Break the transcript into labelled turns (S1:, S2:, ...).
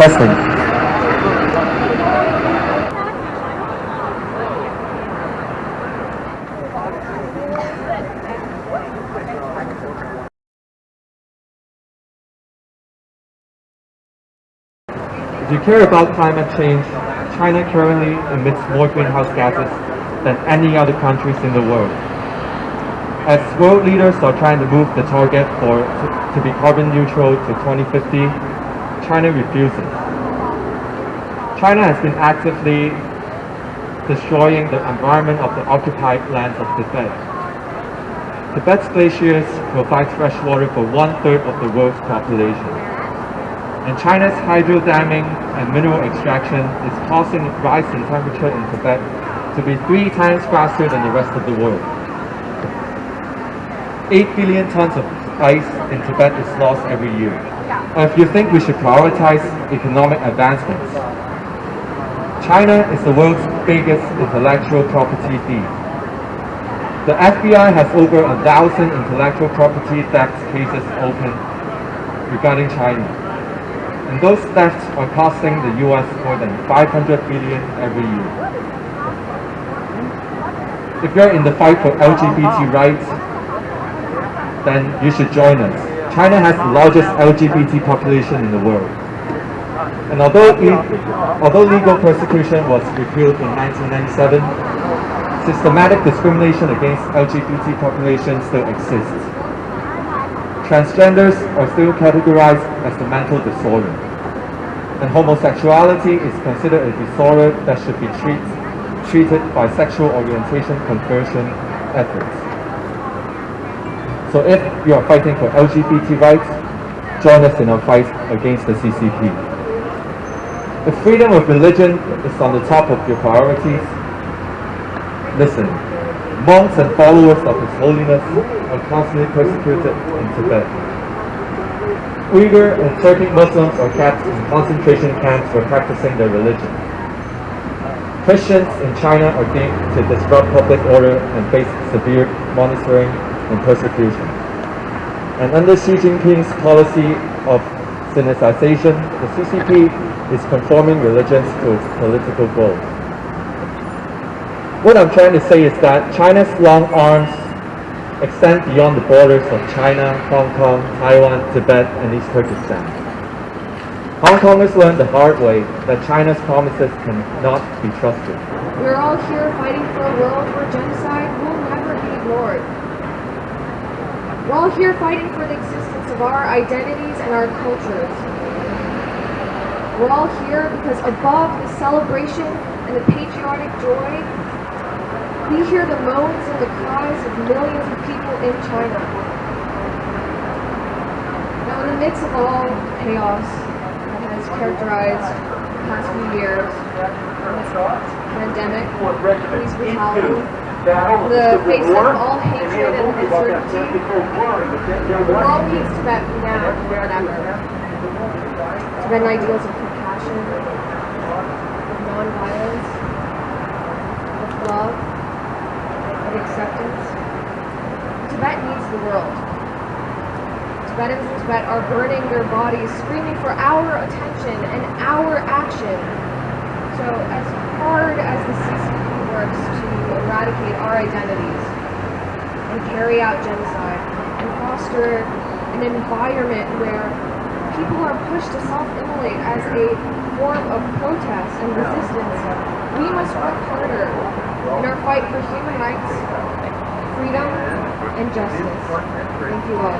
S1: Testing. If you care about climate change, China currently emits more greenhouse gases than any other countries in the world. As world leaders are trying to move the target to be carbon neutral to 2050, China refuses. China has been actively destroying the environment of the occupied lands of Tibet. Tibet's glaciers provide fresh water for 1/3 of the world's population. And China's hydro damming and mineral extraction is causing a rise in temperature in Tibet to be 3 times faster than the rest of the world. 8 billion tons of ice in Tibet is lost every year. If you think we should prioritize economic advancements, China is the world's biggest intellectual property thief. The FBI has over 1,000 intellectual property theft cases open regarding China. And those thefts are costing the US more than $500 billion every year. If you're in the fight for LGBT rights, then you should join us. China has the largest LGBT population in the world. And although legal persecution was repealed in 1997, systematic discrimination against LGBT population still exists. Transgenders are still categorized as a mental disorder, and homosexuality is considered a disorder that should be treated by sexual orientation conversion efforts. So if you are fighting for LGBT rights, join us in our fight against the CCP. If freedom of religion is on the top of your priorities, listen. Monks and followers of His Holiness are constantly persecuted in Tibet. Uyghur and Turkic Muslims are kept in concentration camps for practicing their religion. Christians in China are deemed to disrupt public order and face severe monitoring and persecution. And under Xi Jinping's policy of sinicization, the CCP is conforming religions to its political goals. What I'm trying to say is that China's long arms extend beyond the borders of China, Hong Kong, Taiwan, Tibet, and East Turkestan. Hong Kongers learned the hard way that China's promises cannot be trusted.
S2: We're all here fighting for a world where genocide will never be ignored. We're all here fighting for the existence of our identities and our cultures. We're all here because above the celebration and the patriotic joy, we hear the moans and the cries of millions of people in China. Now, in the midst of all chaos that has characterized the past few years, pandemic, police brutality, the face of all hatred and uncertainty, we're all peace Tibet now more than ever. Tibetan ideals of compassion, of non-violence, of love, of acceptance. Tibet needs the world. Tibetans in Tibet are burning their bodies, screaming for our attention and our action. So as hard as the CCP works to eradicate our identities and carry out genocide and foster an environment where people are pushed to self-immolate as a form of protest and resistance, we must work harder in our fight for human rights, freedom, and justice. Thank you all.